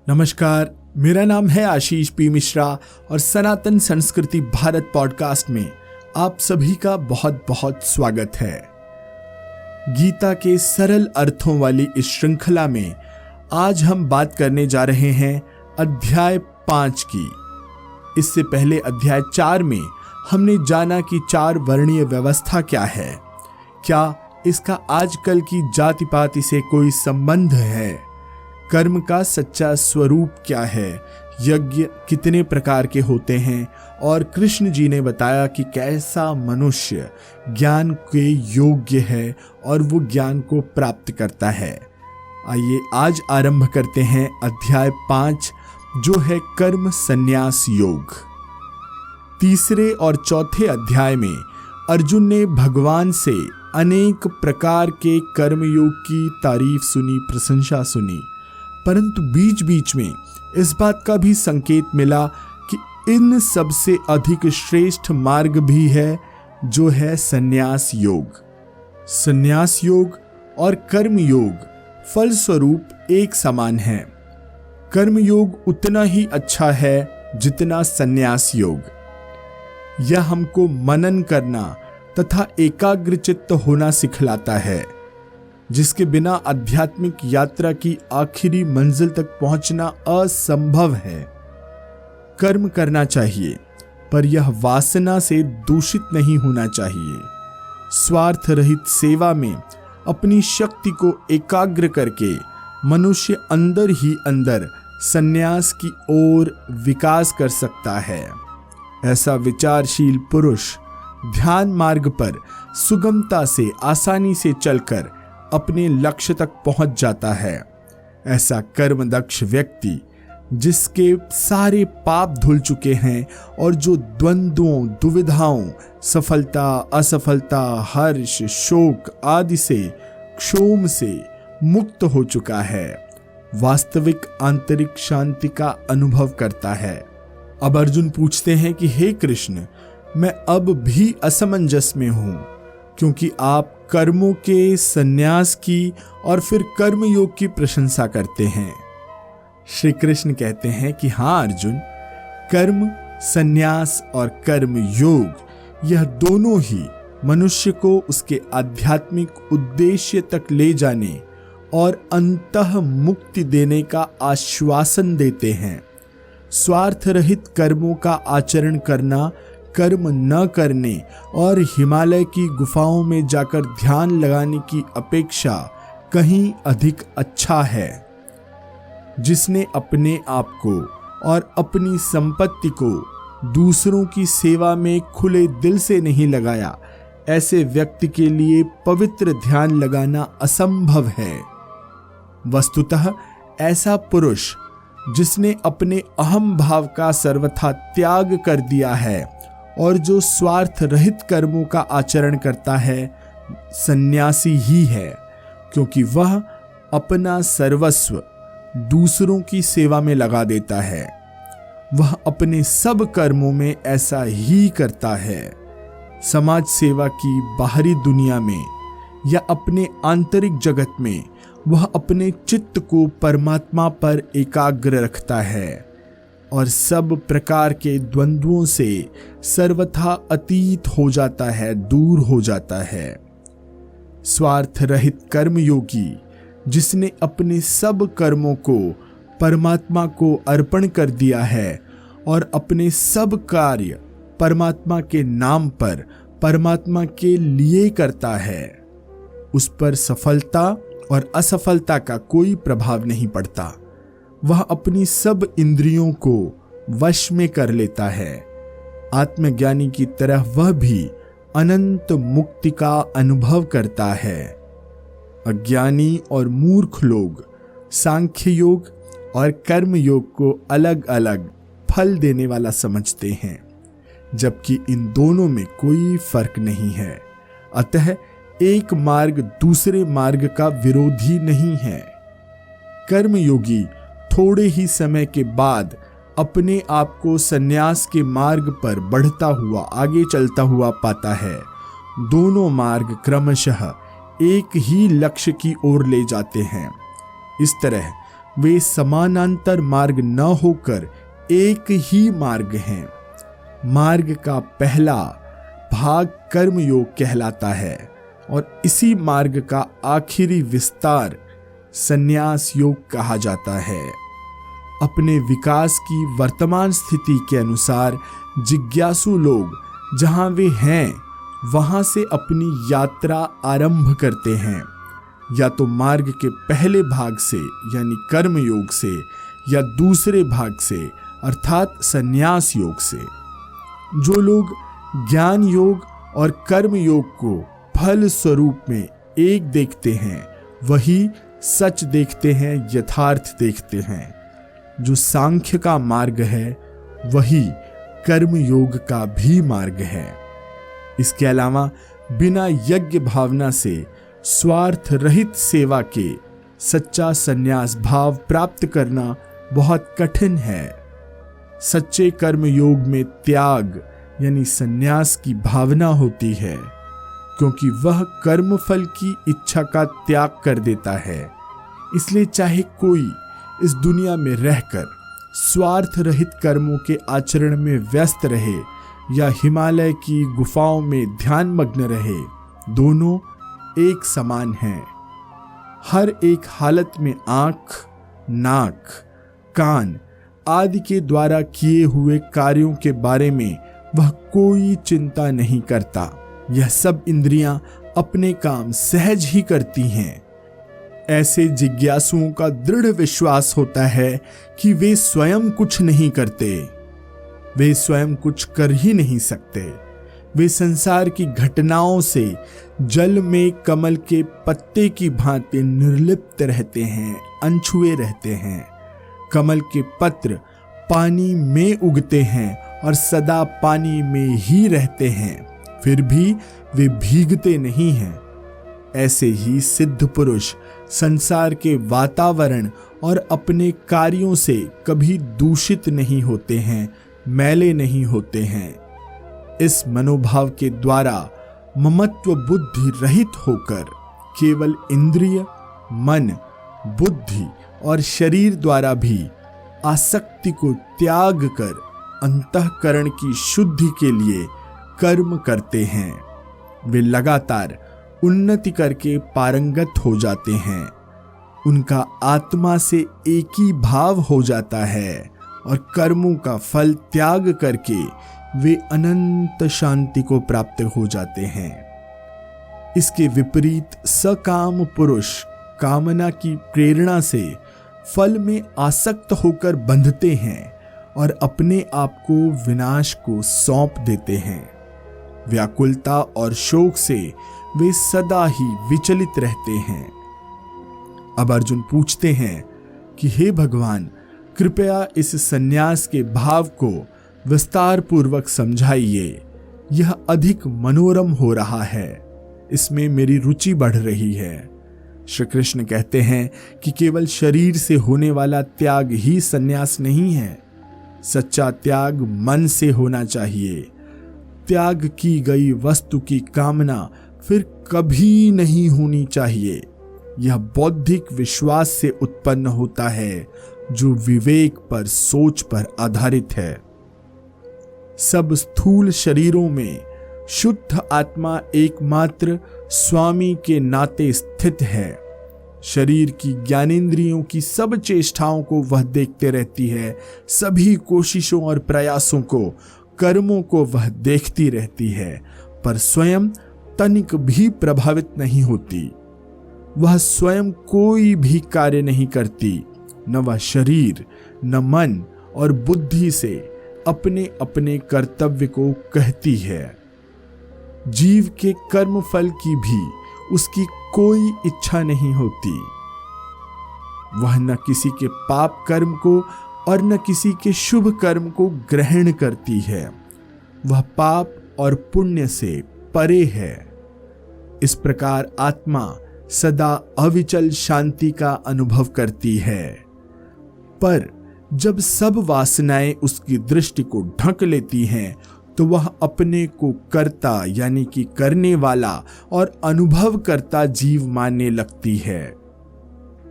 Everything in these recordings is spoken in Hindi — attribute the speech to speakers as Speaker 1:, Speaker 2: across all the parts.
Speaker 1: नमस्कार, मेरा नाम है आशीष पी मिश्रा और सनातन संस्कृति भारत पॉडकास्ट में आप सभी का बहुत बहुत स्वागत है। गीता के सरल अर्थों वाली इस श्रृंखला में आज हम बात करने जा रहे हैं अध्याय 5 की। इससे पहले अध्याय 4 में हमने जाना कि 4 वर्णीय व्यवस्था क्या है, क्या इसका आजकल की जाति पाति से कोई संबंध है, कर्म का सच्चा स्वरूप क्या है, यज्ञ कितने प्रकार के होते हैं और कृष्ण जी ने बताया कि कैसा मनुष्य ज्ञान के योग्य है और वो ज्ञान को प्राप्त करता है। आइए आज आरंभ करते हैं अध्याय 5 जो है कर्म संन्यास योग। तीसरे और चौथे अध्याय में अर्जुन ने भगवान से अनेक प्रकार के कर्मयोग की तारीफ सुनी, प्रशंसा सुनी, परंतु बीच बीच में इस बात का भी संकेत मिला कि इन सबसे अधिक श्रेष्ठ मार्ग भी है जो है संन्यास योग। संन्यास योग और कर्म योग फलस्वरूप एक समान है। कर्म योग उतना ही अच्छा है जितना संन्यास योग। यह हमको मनन करना तथा एकाग्रचित्त होना सिखलाता है, जिसके बिना आध्यात्मिक यात्रा की आखिरी मंजिल तक पहुंचना असंभव है। कर्म करना चाहिए, पर यह वासना से दूषित नहीं होना चाहिए। स्वार्थ रहित सेवा में अपनी शक्ति को एकाग्र करके मनुष्य अंदर ही अंदर संन्यास की ओर विकास कर सकता है। ऐसा विचारशील पुरुष ध्यान मार्ग पर सुगमता से, आसानी से चलकर अपने लक्ष्य तक पहुंच जाता है। ऐसा कर्मदक्ष व्यक्ति जिसके सारे पाप धुल चुके हैं और जो द्वंद्वों, दुविधाओं, सफलता, असफलता, हर्ष, शोक आदि से, क्षोभ से मुक्त हो चुका है, वास्तविक आंतरिक शांति का अनुभव करता है। अब अर्जुन पूछते हैं कि हे कृष्ण, मैं अब भी असमंजस में हूं, क्योंकि आप कर्मों के संन्यास की और फिर कर्म योग की प्रशंसा करते हैं। श्री कृष्ण कहते हैं कि हाँ अर्जुन, कर्म संन्यास और कर्म योग यह दोनों ही मनुष्य को उसके आध्यात्मिक उद्देश्य तक ले जाने और अंतः मुक्ति देने का आश्वासन देते हैं। स्वार्थ रहित कर्मों का आचरण करना कर्म न करने और हिमालय की गुफाओं में जाकर ध्यान लगाने की अपेक्षा कहीं अधिक अच्छा है। जिसने अपने आप को और अपनी संपत्ति को दूसरों की सेवा में खुले दिल से नहीं लगाया, ऐसे व्यक्ति के लिए पवित्र ध्यान लगाना असंभव है। वस्तुतः ऐसा पुरुष जिसने अपने अहम भाव का सर्वथा त्याग कर दिया है और जो स्वार्थ रहित कर्मों का आचरण करता है, सन्यासी ही है, क्योंकि वह अपना सर्वस्व दूसरों की सेवा में लगा देता है। वह अपने सब कर्मों में ऐसा ही करता है। समाज सेवा की बाहरी दुनिया में या अपने आंतरिक जगत में वह अपने चित्त को परमात्मा पर एकाग्र रखता है और सब प्रकार के द्वंद्वों से सर्वथा अतीत हो जाता है, दूर हो जाता है। स्वार्थ रहित कर्मयोगी जिसने अपने सब कर्मों को परमात्मा को अर्पण कर दिया है और अपने सब कार्य परमात्मा के नाम पर, परमात्मा के लिए करता है, उस पर सफलता और असफलता का कोई प्रभाव नहीं पड़ता। वह अपनी सब इंद्रियों को वश में कर लेता है। आत्मज्ञानी की तरह वह भी अनंत मुक्ति का अनुभव करता है। अज्ञानी और मूर्ख लोग सांख्य योग और कर्म योग को अलग अलग फल देने वाला समझते हैं, जबकि इन दोनों में कोई फर्क नहीं है। अतः एक मार्ग दूसरे मार्ग का विरोधी नहीं है। कर्मयोगी थोड़े ही समय के बाद अपने आप को संन्यास के मार्ग पर बढ़ता हुआ, आगे चलता हुआ पाता है। दोनों मार्ग क्रमशः एक ही लक्ष्य की ओर ले जाते हैं। इस तरह वे समानांतर मार्ग न होकर एक ही मार्ग हैं। मार्ग का पहला भाग कर्मयोग कहलाता है और इसी मार्ग का आखिरी विस्तार संन्यास योग कहा जाता है। अपने विकास की वर्तमान स्थिति के अनुसार जिज्ञासु लोग जहां वे हैं वहां से अपनी यात्रा आरंभ करते हैं, या तो मार्ग के पहले भाग से यानी कर्म योग से, या दूसरे भाग से अर्थात संन्यास योग से। जो लोग ज्ञान योग और कर्म योग को फल स्वरूप में एक देखते हैं वही सच देखते हैं, यथार्थ देखते हैं। जो सांख्य का मार्ग है वही कर्म योग का भी मार्ग है। इसके अलावा बिना यज्ञ भावना से स्वार्थ रहित सेवा के सच्चा संन्यास भाव प्राप्त करना बहुत कठिन है। सच्चे कर्म योग में त्याग यानी संन्यास की भावना होती है, क्योंकि वह कर्म फल की इच्छा का त्याग कर देता है। इसलिए चाहे कोई इस दुनिया में रहकर स्वार्थ रहित कर्मों के आचरण में व्यस्त रहे या हिमालय की गुफाओं में ध्यान मग्न रहे, दोनों एक समान हैं। हर एक हालत में आंख, नाक, कान आदि के द्वारा किए हुए कार्यों के बारे में वह कोई चिंता नहीं करता। यह सब इंद्रियां अपने काम सहज ही करती हैं। ऐसे जिज्ञासुओं का दृढ़ विश्वास होता है कि वे स्वयं कुछ नहीं करते, वे स्वयं कुछ कर ही नहीं सकते। वे संसार की घटनाओं से जल में कमल के पत्ते की भांति निर्लिप्त रहते हैं, अनछुए रहते हैं। कमल के पत्र पानी में उगते हैं और सदा पानी में ही रहते हैं, फिर भी वे भीगते नहीं हैं। ऐसे ही सिद्ध पुरुष संसार के वातावरण और अपने कार्यों से कभी दूषित नहीं होते हैं, मैले नहीं होते हैं। इस मनोभाव के द्वारा ममत्व बुद्धि रहित होकर केवल इंद्रिय, मन, बुद्धि और शरीर द्वारा भी आसक्ति को त्याग कर अंतःकरण की शुद्धि के लिए कर्म करते हैं। वे लगातार उन्नति करके पारंगत हो जाते हैं। उनका आत्मा से एक ही भाव हो जाता है और कर्मों का फल त्याग करके वे अनंत शांति को प्राप्त हो जाते हैं। इसके विपरीत सकाम पुरुष कामना की प्रेरणा से फल में आसक्त होकर बंधते हैं और अपने आप को विनाश को सौंप देते हैं। व्याकुलता और शोक से वे सदा ही विचलित रहते हैं। अब अर्जुन पूछते हैं कि हे भगवान, कृपया इस संन्यास के भाव को विस्तार पूर्वक समझाइए। यह अधिक मनोरम हो रहा है, इसमें मेरी रुचि बढ़ रही है। श्री कृष्ण कहते हैं कि केवल शरीर से होने वाला त्याग ही संन्यास नहीं है। सच्चा त्याग मन से होना चाहिए। त्याग की गई वस्तु की कामना फिर कभी नहीं होनी चाहिए। यह बौद्धिक विश्वास से उत्पन्न होता है जो विवेक पर, सोच पर आधारित है। सब स्थूल शरीरों में शुद्ध आत्मा एकमात्र स्वामी के नाते स्थित है। शरीर की ज्ञानेंद्रियों की सब चेष्टाओं को वह देखते रहती है, सभी कोशिशों और प्रयासों को, कर्मों को वह देखती रहती है, पर स्वयं तनिक भी प्रभावित नहीं होती। वह स्वयं कोई भी कार्य नहीं करती, न वह शरीर, न मन और बुद्धि से अपने अपने कर्तव्य को कहती है। जीव के कर्म फल की भी उसकी कोई इच्छा नहीं होती। वह न किसी के पाप कर्म को और न किसी के शुभ कर्म को ग्रहण करती है। वह पाप और पुण्य से परे है। इस प्रकार आत्मा सदा अविचल शांति का अनुभव करती है। पर जब सब वासनाएं उसकी दृष्टि को ढक लेती हैं तो वह अपने को कर्ता यानी कि करने वाला और अनुभव करता जीव मानने लगती है।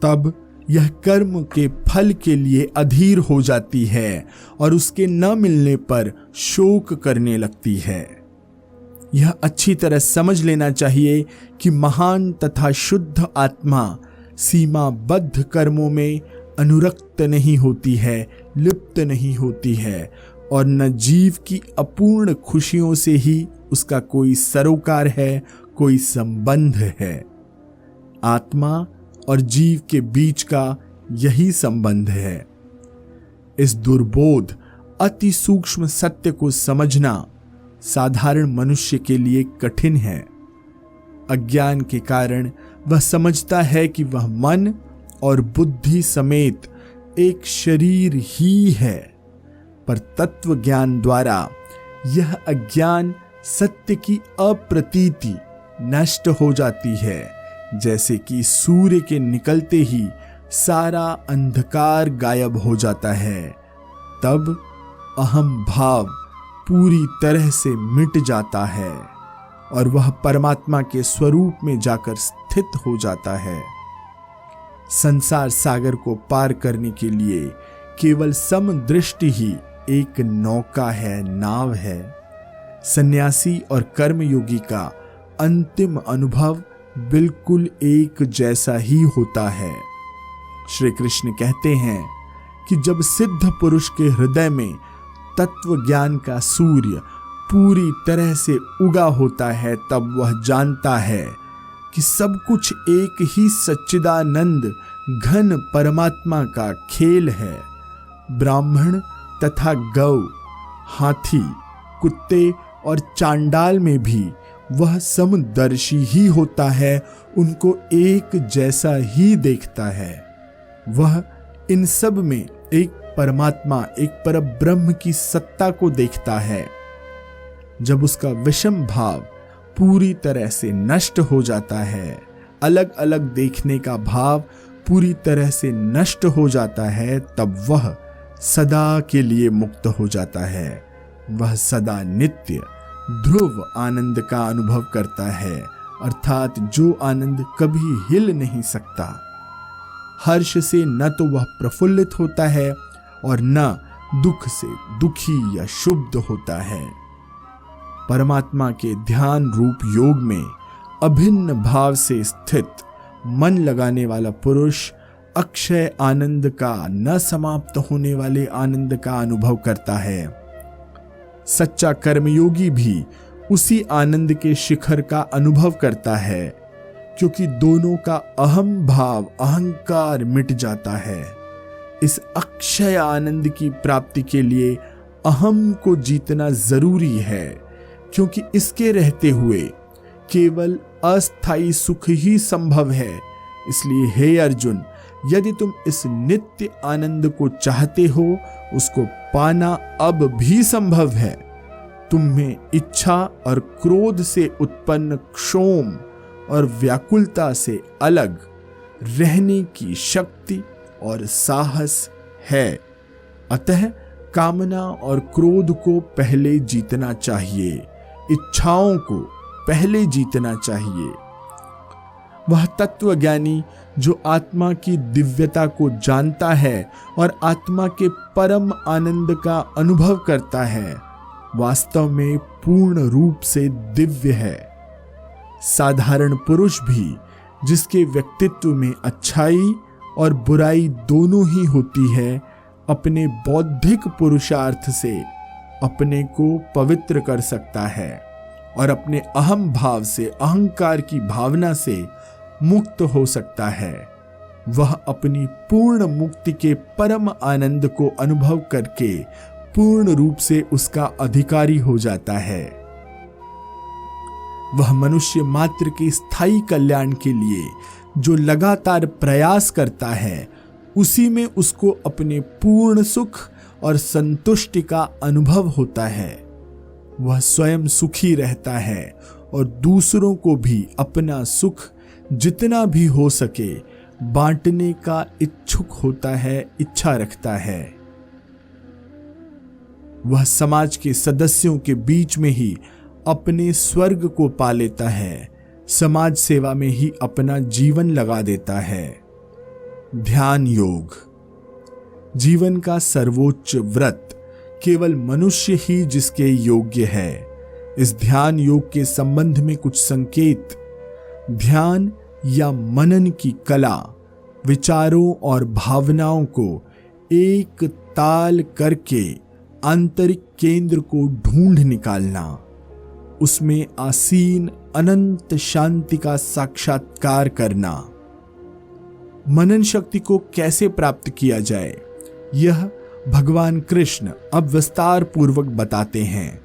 Speaker 1: तब यह कर्म के फल के लिए अधीर हो जाती है और उसके न मिलने पर शोक करने लगती है। यह अच्छी तरह समझ लेना चाहिए कि महान तथा शुद्ध आत्मा सीमाबद्ध कर्मों में अनुरक्त नहीं होती है, लिप्त नहीं होती है, और न जीव की अपूर्ण खुशियों से ही उसका कोई सरोकार है, कोई संबंध है। आत्मा और जीव के बीच का यही संबंध है। इस दुर्बोध अति सूक्ष्म सत्य को समझना साधारण मनुष्य के लिए कठिन है। अज्ञान के कारण वह समझता है कि वह मन और बुद्धि समेत एक शरीर ही है, पर तत्व ज्ञान द्वारा यह अज्ञान सत्य की अप्रतीति नष्ट हो जाती है। जैसे कि सूर्य के निकलते ही सारा अंधकार गायब हो जाता है, तब अहम भाव पूरी तरह से मिट जाता है और वह परमात्मा के स्वरूप में जाकर स्थित हो जाता है। संसार सागर को पार करने के लिए केवल समदृष्टि ही एक नौका है, नाव है। सन्यासी और कर्मयोगी का अंतिम अनुभव बिल्कुल एक जैसा ही होता है। श्री कृष्ण कहते हैं कि जब सिद्ध पुरुष के हृदय में तत्व ज्ञान का सूर्य पूरी तरह से उगा होता है, तब वह जानता है कि सब कुछ एक ही सच्चिदानंद घन परमात्मा का खेल है। ब्राह्मण तथा गौ, हाथी, कुत्ते और चांडाल में भी वह समदर्शी ही होता है, उनको एक जैसा ही देखता है। वह इन सब में एक परमात्मा, एक परब्रह्म की सत्ता को देखता है। जब उसका विषम भाव पूरी तरह से नष्ट हो जाता है, अलग अलग देखने का भाव पूरी तरह से नष्ट हो जाता है, तब वह सदा के लिए मुक्त हो जाता है। वह सदा नित्य ध्रुव आनंद का अनुभव करता है, अर्थात जो आनंद कभी हिल नहीं सकता। हर्ष से न तो वह प्रफुल्लित होता है और न दुख से दुखी या शुद्ध होता है। परमात्मा के ध्यान रूप योग में अभिन्न भाव से स्थित मन लगाने वाला पुरुष अक्षय आनंद का, न समाप्त होने वाले आनंद का अनुभव करता है। सच्चा कर्मयोगी भी उसी आनंद के शिखर का अनुभव करता है, क्योंकि दोनों का अहम भाव, अहंकार मिट जाता है। इस अक्षय आनंद की प्राप्ति के लिए अहम को जीतना जरूरी है, क्योंकि इसके रहते हुए केवल अस्थायी सुख ही संभव है। इसलिए हे अर्जुन, यदि तुम इस नित्य आनंद को चाहते हो, उसको पाना अब भी संभव है। तुम्हें इच्छा और क्रोध से उत्पन्न क्षोम और व्याकुलता से अलग रहने की शक्ति और साहस है। अतः कामना और क्रोध को पहले जीतना चाहिए, इच्छाओं को पहले जीतना चाहिए। वह तत्वज्ञानी जो आत्मा की दिव्यता को जानता है और आत्मा के परम आनंद का अनुभव करता है, वास्तव में पूर्ण रूप से दिव्य है। साधारण पुरुष भी, जिसके व्यक्तित्व में अच्छाई और बुराई दोनों ही होती है, अपने बौद्धिक पुरुषार्थ से अपने को पवित्र कर सकता है और अपने अहम भाव से, अहंकार की भावना से मुक्त हो सकता है। वह अपनी पूर्ण मुक्ति के परम आनंद को अनुभव करके पूर्ण रूप से उसका अधिकारी हो जाता है। वह मनुष्य मात्र के स्थायी कल्याण के लिए जो लगातार प्रयास करता है, उसी में उसको अपने पूर्ण सुख और संतुष्टि का अनुभव होता है। वह स्वयं सुखी रहता है और दूसरों को भी अपना सुख जितना भी हो सके बांटने का इच्छुक होता है, इच्छा रखता है। वह समाज के सदस्यों के बीच में ही अपने स्वर्ग को पा लेता है, समाज सेवा में ही अपना जीवन लगा देता है। ध्यान योग। जीवन का सर्वोच्च व्रत केवल मनुष्य ही जिसके योग्य है। इस ध्यान योग के संबंध में कुछ संकेत। ध्यान या मनन की कला विचारों और भावनाओं को एक ताल करके आंतरिक केंद्र को ढूंढ निकालना, उसमें आसीन अनंत शांति का साक्षात्कार करना। मनन शक्ति को कैसे प्राप्त किया जाए, यह भगवान कृष्ण अब विस्तार पूर्वक बताते हैं।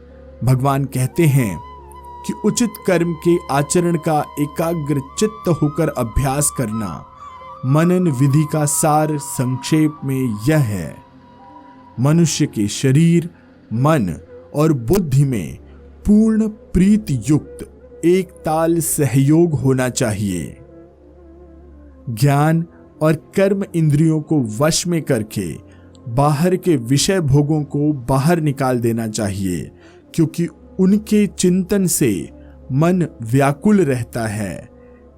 Speaker 1: भगवान कहते हैं कि उचित कर्म के आचरण का एकाग्र चित्त होकर अभ्यास करना मनन विधि का सार संक्षेप में यह है। मनुष्य के शरीर, मन और बुद्धि में पूर्ण प्रीत युक्त एक ताल सहयोग होना चाहिए। ज्ञान और कर्म इंद्रियों को वश में करके बाहर के विषय भोगों को बाहर निकाल देना चाहिए, क्योंकि उनके चिंतन से मन व्याकुल रहता है।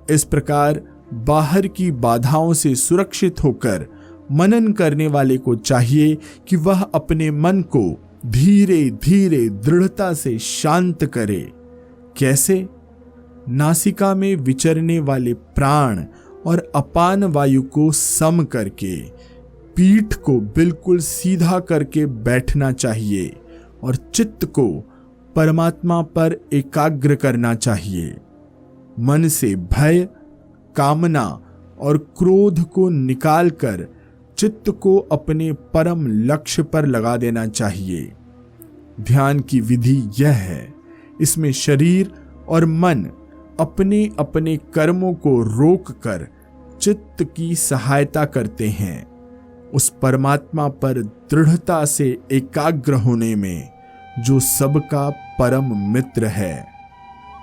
Speaker 1: इस प्रकार बाहर की बाधाओं से सुरक्षित होकर मनन करने वाले को चाहिए कि वह अपने मन को धीरे धीरे दृढ़ता से शांत करे। कैसे? नासिका में विचरने वाले प्राण और अपान वायु को सम करके पीठ को बिल्कुल सीधा करके बैठना चाहिए और चित्त को परमात्मा पर एकाग्र करना चाहिए। मन से भय, कामना और क्रोध को निकालकर चित्त को अपने परम लक्ष्य पर लगा देना चाहिए। ध्यान की विधि यह है, इसमें शरीर और मन अपने अपने कर्मों को रोककर चित्त की सहायता करते हैं। उस परमात्मा पर दृढ़ता से एकाग्र होने में जो सबका परम मित्र है।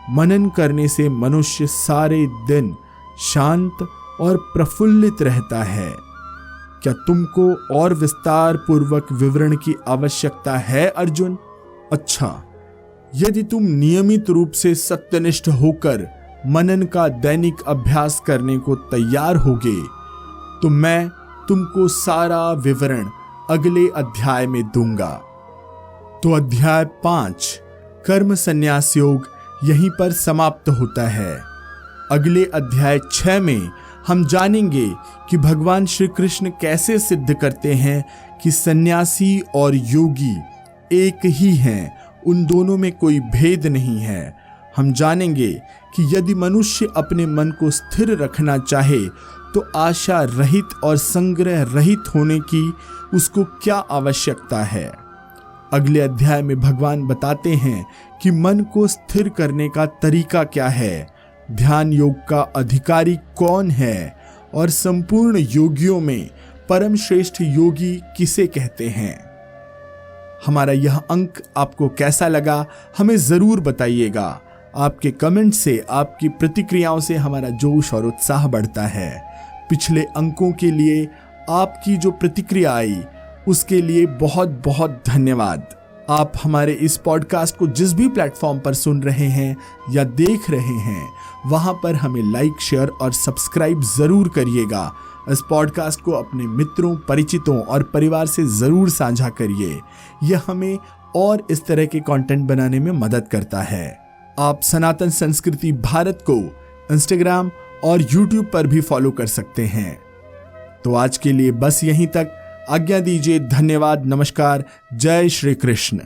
Speaker 1: मनन करने से मनुष्य सारे दिन शांत और प्रफुल्लित रहता है। क्या तुमको और विस्तार पूर्वक विवरण की आवश्यकता है अर्जुन? अच्छा, यदि तुम नियमित रूप से सत्यनिष्ठ होकर मनन का दैनिक अभ्यास करने को तैयार होगे तो मैं तुमको सारा विवरण अगले अध्याय में दूंगा। तो अध्याय 5 कर्म संन्यास योग यहीं पर समाप्त होता है। अगले अध्याय 6 में हम जानेंगे कि भगवान श्री कृष्ण कैसे सिद्ध करते हैं कि सन्यासी और योगी एक ही हैं, उन दोनों में कोई भेद नहीं है। हम जानेंगे कि यदि मनुष्य अपने मन को स्थिर रखना चाहे तो आशा रहित और संग्रह रहित होने की उसको क्या आवश्यकता है। अगले अध्याय में भगवान बताते हैं कि मन को स्थिर करने का तरीका क्या है, ध्यान योग का अधिकारी कौन है और संपूर्ण योगियों में परम श्रेष्ठ योगी किसे कहते हैं। हमारा यह अंक आपको कैसा लगा हमें जरूर बताइएगा। आपके कमेंट से, आपकी प्रतिक्रियाओं से हमारा जोश और उत्साह बढ़ता है। पिछले अंकों के लिए आपकी जो प्रतिक्रिया आई उसके लिए बहुत बहुत धन्यवाद। आप हमारे इस पॉडकास्ट को जिस भी प्लेटफॉर्म पर सुन रहे हैं या देख रहे हैं वहां पर हमें लाइक, शेयर और सब्सक्राइब जरूर करिएगा। इस पॉडकास्ट को अपने मित्रों, परिचितों और परिवार से जरूर साझा करिए। यह हमें और इस तरह के कंटेंट बनाने में मदद करता है। आप सनातन संस्कृति भारत को इंस्टाग्राम और यूट्यूब पर भी फॉलो कर सकते हैं। तो आज के लिए बस यहीं तक। आज्ञा दीजिए। धन्यवाद। नमस्कार। जय श्री कृष्ण।